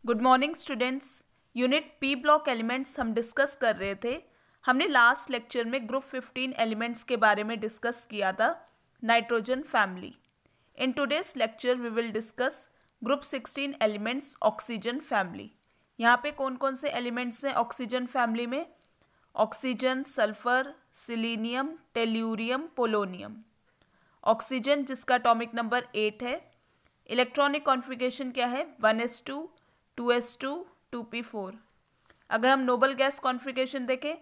Good morning students. Unit P block elements हम discuss कर रहे थे। हमने लास्ट लेक्चर में ग्रुप 15 एलिमेंट्स के बारे में डिस्कस किया था, nitrogen family. In today's lecture we will discuss group 16 elements, oxygen family. यहाँ पे कौन कौन से एलिमेंट्स हैं ऑक्सीजन फैमिली में? Oxygen, sulphur, selenium, tellurium, polonium. Oxygen जिसका एटॉमिक नंबर 8 है। इलेक्ट्रॉनिक कॉन्फ़िगरेशन क्या है? 1s2, 2s2, 2p4। अगर हम नोबल गैस कॉन्फ़िगरेशन देखें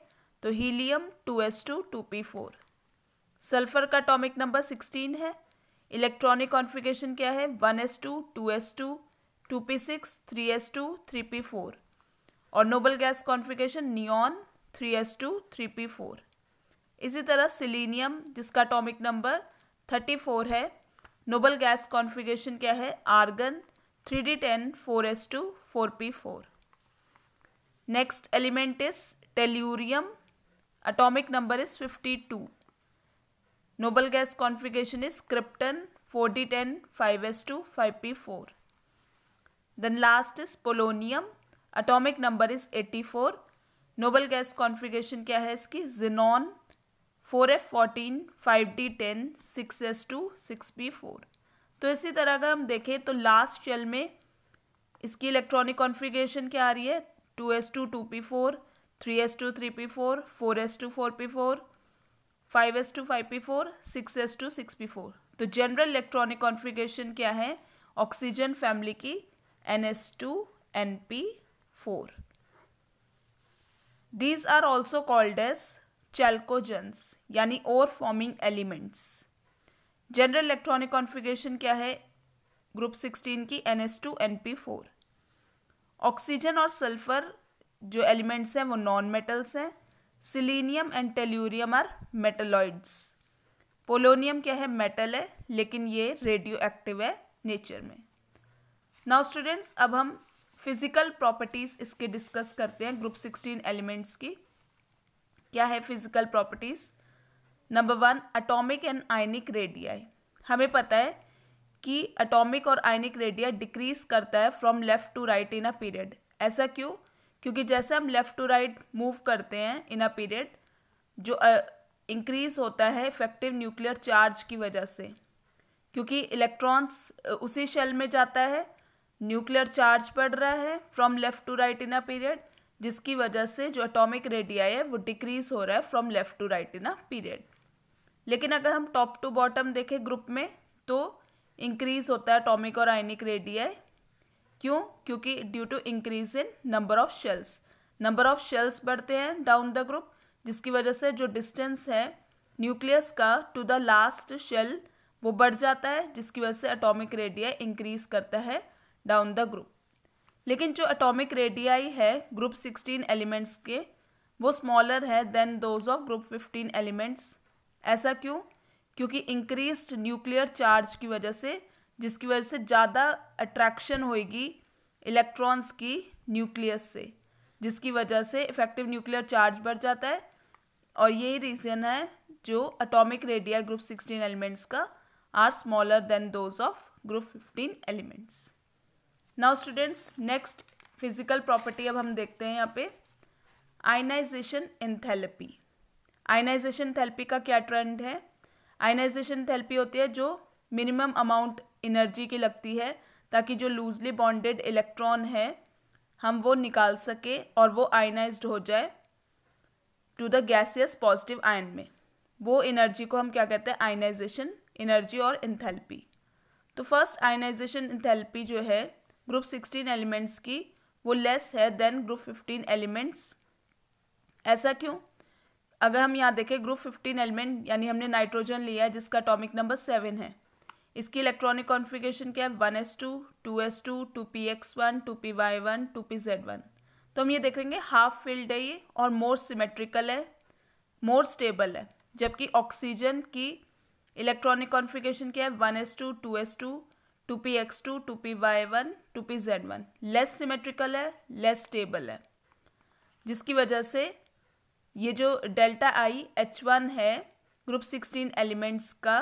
तो हीलियम 2s2, 2p4। सल्फर का एटॉमिक नंबर 16 है। इलेक्ट्रॉनिक कॉन्फ़िगरेशन क्या है? 1s2, 2s2, 2p6, 3s2, 3p4। और Nobel gas configuration neon 3s2, 3p4। इसी तरह सिलीनियम जिसका एटॉमिक नंबर 34 है। नोबल गैस कॉन्फ़िगरेशन क्या है? Argon 3d10, 4s2, 4p4। Next element is tellurium, atomic number is 52। Noble gas configuration is krypton 4d10, 5s2, 5p4। Then last is polonium, atomic number is 84। Noble gas configuration क्या है इसकी? Xenon 4f14, 5d10, 6s2, 6p4। तो इसी तरह अगर हम देखें तो लास्ट शेल में इसकी इलेक्ट्रॉनिक कॉन्फ़िगरेशन क्या आ रही है? 2s2, 2p4, 3s2, 3p4, 4s2, 4p4, 5s2, 5p4, 6s2, 6p4। तो जनरल इलेक्ट्रॉनिक कॉन्फ़िगरेशन क्या है ऑक्सीजन फैमिली की? ns2, np4। These are also called as chalcogens यानी ore forming elements. General electronic configuration क्या है ग्रुप 16 की? ns2, np4। ऑक्सीजन और sulphur जो एलिमेंट्स हैं वो नॉन मेटल्स हैं। Selenium and tellurium are metalloids. Polonium क्या है? मेटल है, लेकिन ये रेडियो एक्टिव है नेचर में। नाउ स्टूडेंट्स, अब हम फिजिकल प्रॉपर्टीज़ इसके डिस्कस करते हैं ग्रुप 16 एलिमेंट्स की। क्या है physical properties? Number 1, atomic and ionic radii. हमें पता है कि एटॉमिक और आयनिक रेडिया डिक्रीज करता है from left to right in a period. ऐसा क्यों? क्योंकि जैसे हम लेफ्ट टू राइट मूव करते हैं इन अ पीरियड, जो इंक्रीज होता है इफेक्टिव न्यूक्लियर चार्ज की वजह से, क्योंकि इलेक्ट्रॉन्स उसी शेल में जाता है, न्यूक्लियर चार्ज बढ़ रहा है from left to right in a period, जिसकी वजह से जो एटॉमिक रेडियाई है वो डिक्रीज हो रहा है from left to right in a period. लेकिन अगर हम टॉप टू बॉटम देखें ग्रुप में तो इंक्रीज होता है एटॉमिक और आयनिक रेडियाई। क्यों? क्योंकि due to increase in number of shells. Number of shells बढ़ते हैं डाउन द ग्रुप, जिसकी वजह से जो डिस्टेंस है न्यूक्लियस का टू द लास्ट शेल वो बढ़ जाता है, जिसकी वजह से एटॉमिक रेडियाई इंक्रीज करता है डाउन द ग्रुप। लेकिन जो एटॉमिक रेडियाई है ग्रुप 16 एलिमेंट्स के वो स्मॉलर है than those of group 15 elements. ऐसा क्यों? क्योंकि इंक्रीज्ड न्यूक्लियर चार्ज की वजह से, जिसकी वजह से ज़्यादा अट्रैक्शन होएगी इलेक्ट्रॉन्स की न्यूक्लियस से, जिसकी वजह से इफेक्टिव न्यूक्लियर चार्ज बढ़ जाता है। और यही रीज़न है जो एटॉमिक रेडिया ग्रुप 16 एलिमेंट्स का are smaller than those of group 15 elements. Now students, next physical property अब हम देखते हैं यहाँ पे आयनाइजेशन एंथैल्पी। आयनाइजेशन एंथैल्पी का क्या ट्रेंड है? आयनाइजेशन एंथैल्पी होती है जो मिनिमम अमाउंट एनर्जी की लगती है ताकि जो लूजली बॉन्डेड इलेक्ट्रॉन है हम वो निकाल सके और वो आयनाइज्ड हो जाए to the gaseous positive ion में। वो एनर्जी को हम क्या कहते हैं? आयनाइजेशन एनर्जी और एंथैल्पी। तो फर्स्ट आयनाइजेशन एंथैल्पी जो है ग्रुप 16 एलिमेंट्स की वो लेस है देन ग्रुप 15 एलिमेंट्स। ऐसा क्यों? अगर हम यहाँ देखें ग्रुप 15 एलिमेंट यानी हमने नाइट्रोजन लिया है जिसका एटॉमिक नंबर 7 है। इसकी इलेक्ट्रॉनिक कॉन्फ़िगरेशन क्या है? 1s2, 2s2, 2px1, 2py1, 2pz1। तो हम ये देखेंगे हाफ फिल्ड है ये और मोर सिमेट्रिकल है, मोर स्टेबल है। जबकि ऑक्सीजन की इलेक्ट्रॉनिक कॉन्फ़िगरेशन क्या है? 1s2, 2s2, 2px2, 2py1, 2pz1। Less symmetrical है, लेस स्टेबल है, जिसकी वजह से ये जो डेल्टा आई H1 है ग्रुप 16 एलिमेंट्स का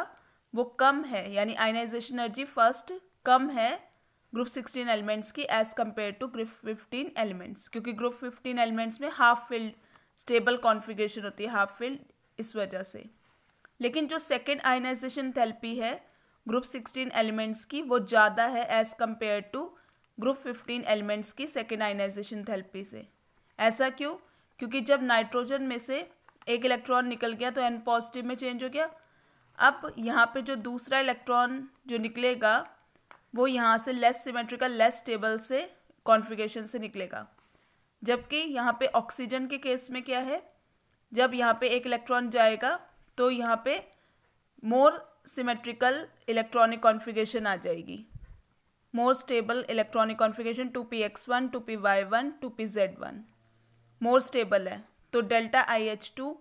वो कम है, यानी आयनाइजेशन एनर्जी फर्स्ट कम है ग्रुप 16 एलिमेंट्स की as compare to group 15 elements, क्योंकि ग्रुप 15 एलिमेंट्स में हाफ फिल्ड स्टेबल कॉन्फ़िगरेशन होती है, हाफ फिल्ड, इस वजह से। लेकिन जो सेकेंड आयनाइजेशन एंथैल्पी है ग्रुप 16 एलिमेंट्स की वो ज़्यादा है as compare to group 15 elements की सेकेंड आयनाइजेशन एंथैल्पी से। ऐसा क्यों? क्योंकि जब नाइट्रोजन में से एक इलेक्ट्रॉन निकल गया तो N पॉजिटिव में चेंज हो गया। अब यहाँ पे जो दूसरा इलेक्ट्रॉन जो निकलेगा वो यहाँ से लेस सिमेट्रिकल, लेस स्टेबल से कॉन्फ़िगरेशन से निकलेगा। जबकि यहाँ पे ऑक्सीजन के केस में क्या है, जब यहाँ पे एक इलेक्ट्रॉन जाएगा तो यहाँ पे मोर सिमेट्रिकल इलेक्ट्रॉनिक कॉन्फ़िगरेशन आ जाएगी, more stable electronic configuration 2px1, 2py1, 2pz1 more stable है। तो डेल्टा IH2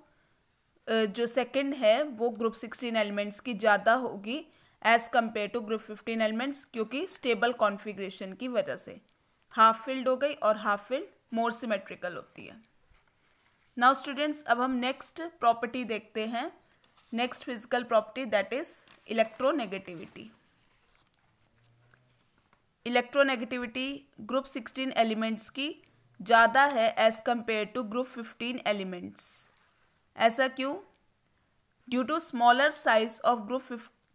जो सेकंड है वो ग्रुप 16 एलिमेंट्स की ज़्यादा होगी as compare to group 15 elements, क्योंकि स्टेबल कॉन्फ़िगरेशन की वजह से हाफ फिल्ड हो गई और हाफ फिल्ड मोर सिमेट्रिकल होती है। नाउ स्टूडेंट्स, अब हम नेक्स्ट प्रॉपर्टी देखते हैं, next physical property, that is electronegativity. Electronegativity group 16 elements की ज़्यादा है as compare to group 15 elements. ऐसा क्यों? Due to smaller size of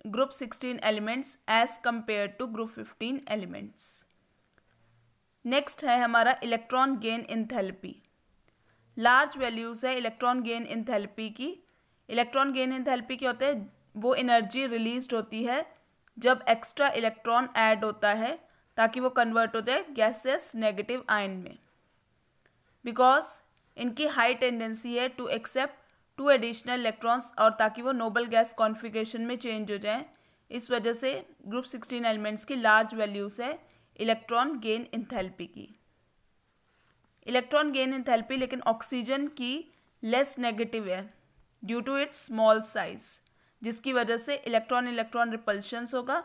group 16 elements as compare to group 15 elements. Next है हमारा electron gain enthalpy. Large values है electron gain enthalpy की। Electron gain enthalpy क्या होता है? वो एनर्जी रिलीज्ड होती है जब एक्स्ट्रा इलेक्ट्रॉन ऐड होता है ताकि वो कन्वर्ट हो जाए गैसेस नेगेटिव आयन में। बिकॉज इनकी हाई टेंडेंसी है टू एक्सेप्ट 2 एडिशनल इलेक्ट्रॉन्स, और ताकि वो नोबल गैस कॉन्फ़िगरेशन में चेंज हो जाए, इस वजह से ग्रुप 16 एलिमेंट्स की लार्ज वैल्यूज़ है इलेक्ट्रॉन गेन एंथैल्पी की। इलेक्ट्रॉन गेन एंथैल्पी लेकिन ऑक्सीजन की लेस नेगेटिव है due to its small size, जिसकी वजह से इलेक्ट्रॉन इलेक्ट्रॉन रिपल्शंस होगा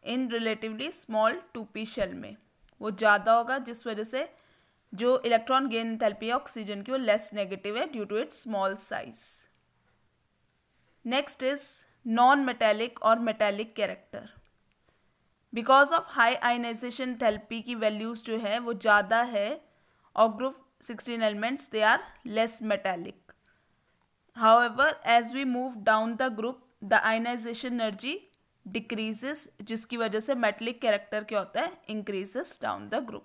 in relatively small 2p shell में, वो ज़्यादा होगा, जिस वजह से जो इलेक्ट्रॉन गेन एंथैल्पी है ऑक्सीजन की वो लेस नेगेटिव है due to its small size. Next is non metallic और metallic character. Because of high ionization enthalpy की वैल्यूज़ जो है वो ज़्यादा है of group 16 elements, they are less metallic. However, as we move down the group, the ionization energy decreases, जिसकी वजह से metallic character क्या होता है? increases down the group.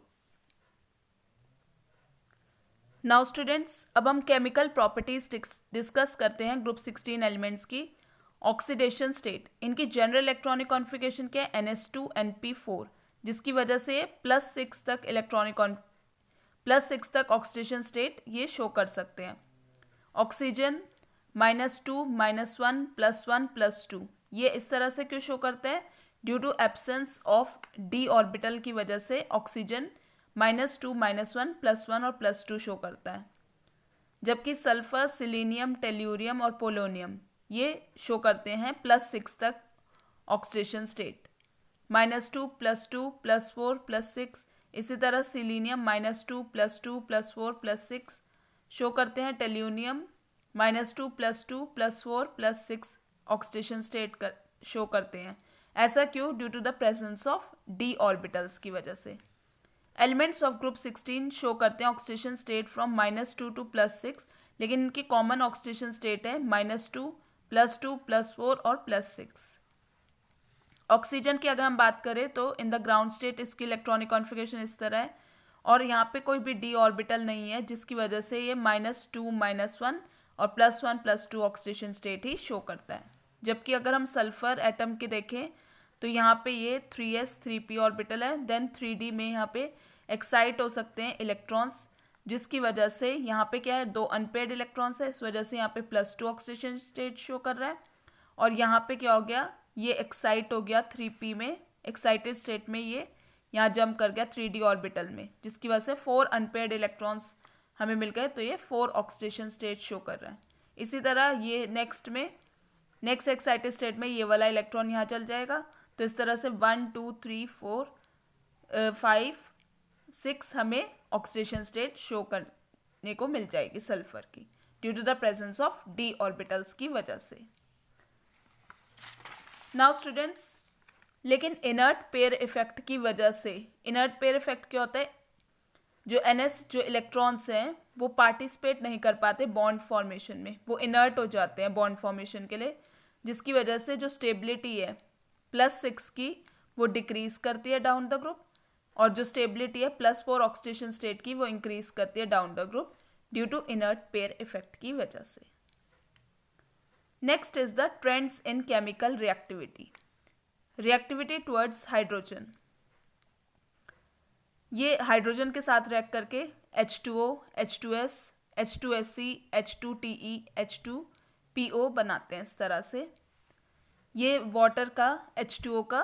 Now students, अब हम chemical properties discuss करते हैं group 16 elements की। ऑक्सीडेशन स्टेट, इनकी जनरल इलेक्ट्रॉनिक कॉन्फ़िगरेशन क्या है? NH2NP4, जिसकी वजह से +6 तक ऑक्सीडेशन स्टेट ये शो कर सकते हैं। ऑक्सीजन -2, -1, +1, +2, ये इस तरह से क्यों शो करते हैं? Due to absence of d orbital की वजह से ऑक्सीजन -2, -1, +1 और +2 शो करता है। जबकि सल्फर, सिलीनियम, टेल्यूरियम और पोलोनियम ये शो करते हैं +6 तक ऑक्सीडेशन स्टेट, -2, +2, +4, +6। इसी तरह सिलीनियम -2, +2, +4, +6 शो करते हैं। टेल्यूनियम -2, +2, +4, +6 ऑक्सीडेशन स्टेट शो करते हैं। ऐसा क्यों? Due to the presence of d orbitals की वजह से। एलिमेंट्स ऑफ ग्रुप 16 शो करते हैं ऑक्सीडेशन स्टेट फ्रॉम -2 टू +6, लेकिन इनकी कॉमन ऑक्सीडेशन स्टेट है -2, +2, +4 और +6। ऑक्सीजन की अगर हम बात करें तो इन द ग्राउंड स्टेट इसकी इलेक्ट्रॉनिक कॉन्फ़िगरेशन इस तरह है, और यहाँ पे कोई भी d ऑर्बिटल नहीं है, जिसकी वजह से ये -2, -1 और +1, +2 ऑक्सीडेशन स्टेट ही शो करता है। जबकि अगर हम सल्फर एटम के देखें तो यहाँ पे ये 3s 3p ऑर्बिटल है, देन 3d में यहाँ पे एक्साइट हो सकते हैं इलेक्ट्रॉन्स, जिसकी वजह से यहाँ पे क्या है? 2 अनपेयर्ड इलेक्ट्रॉन्स है, इस वजह से यहाँ पे +2 ऑक्सीडेशन स्टेट शो कर रहा है। और यहाँ पे क्या हो गया? ये एक्साइट हो गया 3p में, एक्साइटेड स्टेट में ये यहाँ जंप कर गया 3d ऑर्बिटल में, जिसकी वजह से 4 अनपेयर्ड इलेक्ट्रॉन्स हमें मिल गए, तो ये 4 ऑक्सीडेशन स्टेट शो कर रहा है। इसी तरह ये नेक्स्ट एक्साइटेड स्टेट में ये वाला इलेक्ट्रॉन यहाँ चल जाएगा, तो इस तरह से 1 2 3 4 5 6 हमें ऑक्सीडेशन स्टेट शो करने को मिल जाएगी सल्फर की, due to the presence of d orbitals की वजह से। नाउ स्टूडेंट्स, लेकिन इनर्ट पेयर इफेक्ट की वजह से, इनर्ट पेयर इफेक्ट क्या होता है, जो NS जो इलेक्ट्रॉन्स हैं वो पार्टिसिपेट नहीं कर पाते बॉन्ड फॉर्मेशन में, वो इनर्ट हो जाते हैं बॉन्ड फॉर्मेशन के लिए, जिसकी वजह से जो स्टेबिलिटी है +6 की वो डिक्रीज करती है डाउन द ग्रुप, और जो स्टेबिलिटी है +4 ऑक्सीडेशन स्टेट की वो इंक्रीज करती है down the group due to inert pair effect की वजह से। Next is the trends in chemical reactivity. Reactivity towards hydrogen, ये हाइड्रोजन के साथ रिएक्ट करके H2O, H2S, H2SC, H2TE, H2PO बनाते हैं। इस तरह से ये वाटर का H2O का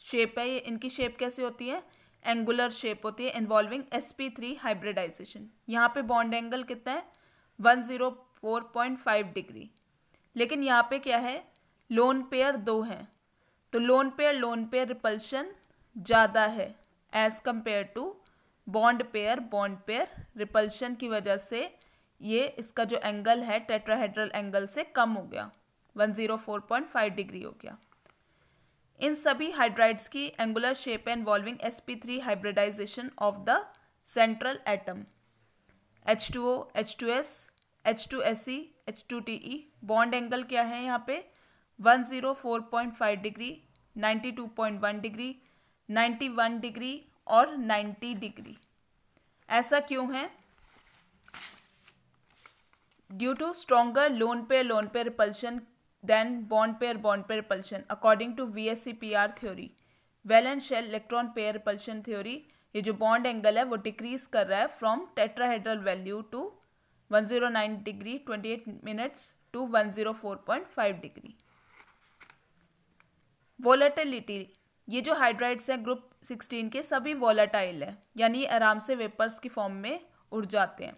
शेप है, ये इनकी शेप कैसे होती है, एंगुलर शेप होती है इन्वॉल्विंग sp3 हाइब्रिडाइजेशन। यहाँ पे बॉन्ड एंगल कितना है 104.5 डिग्री, लेकिन यहाँ पे क्या है, लोन पेयर 2 हैं, तो लोन पेयर रिपल्शन ज़्यादा है as compare to bond pair repulsion की वजह से ये इसका जो एंगल है टेट्राहेड्रल एंगल से कम हो गया, 104.5 डिग्री हो गया। इन सभी हाइड्राइड्स की एंगुलर शेप है involving sp3 hybridisation of the central atom. H2O, H2S, H2SE, H2TE, bond angle क्या है यहाँ पे 104.5 डिग्री, 92.1 डिग्री, 91 डिग्री और 90 डिग्री। ऐसा क्यों है, due to stronger lone pair repulsion than bond pair repulsion according to VSEPR theory, valence shell electron pair repulsion theory. ये जो बॉन्ड एंगल है वो डिक्रीज कर रहा है from tetrahedral value to 109 degree 28 minutes to 104.5 degree. Volatility, ये जो hydrides हैं ग्रुप 16 के सभी वोलेटाइल है, यानी आराम से वेपर्स की फॉर्म में उड़ जाते हैं।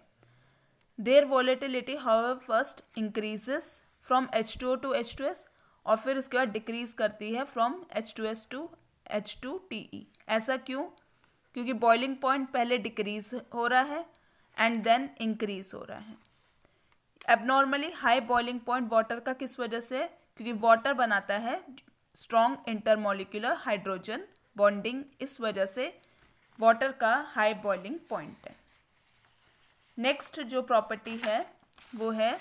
Their volatility however first increases from H2O to H2S और फिर उसके बाद डिक्रीज करती है फ्रॉम H2S टू H2TE। ऐसा क्यों, क्योंकि बॉइलिंग पॉइंट पहले डिक्रीज हो रहा है एंड देन इंक्रीज हो रहा है। Abnormally high boiling point water का किस वजह से, क्योंकि वाटर बनाता है स्ट्रॉन्ग इंटरमोलिकुलर हाइड्रोजन बॉन्डिंग, इस वजह से वाटर का हाई बॉइलिंग पॉइंट है। नेक्स्ट जो प्रॉपर्टी है वो है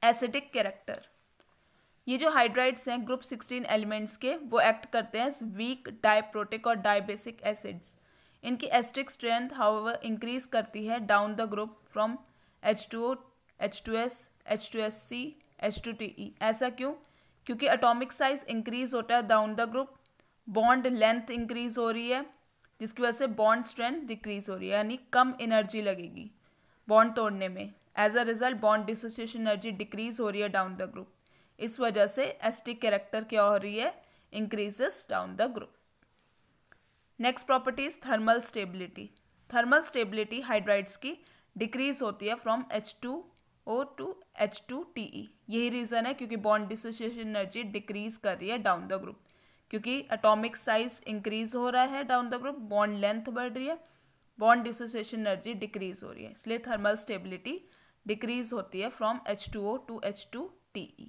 एसिडिक कैरेक्टर। ये जो हाइड्राइड्स हैं ग्रुप 16 एलिमेंट्स के, वो एक्ट करते हैं वीक डाइप्रोटिक और डाइबेसिक एसिड्स। इनकी एसिडिक स्ट्रेंथ हाउएवर इंक्रीज करती है down the group from H2O, H2S, H2SC, H2TE। ऐसा क्यों, क्योंकि एटॉमिक साइज इंक्रीज होता है down the group, bond length increase हो रही है जिसकी वजह से बॉन्ड स्ट्रेंथ डिक्रीज हो रही है, यानी कम एनर्जी लगेगी बॉन्ड तोड़ने में। As a result bond dissociation energy decrease हो रही है डाउन द ग्रुप, इस वजह से एसिडिक कैरेक्टर क्या हो रही है, increases down the group. Next property is thermal stability. Thermal stability hydrides की डिक्रीज होती है फ्रॉम H2O टू H2TE। यही रीज़न है क्योंकि बॉन्ड डिसोसिएशन एनर्जी डिक्रीज कर रही है डाउन द ग्रुप, क्योंकि एटॉमिक साइज इंक्रीज हो रहा है down the group, bond length बढ़ रही है, बॉन्ड डिसोसिएशन एनर्जी डिक्रीज हो रही है, इसलिए थर्मल स्टेबिलिटी डिक्रीज होती है फ्रॉम H2O टू H2TE।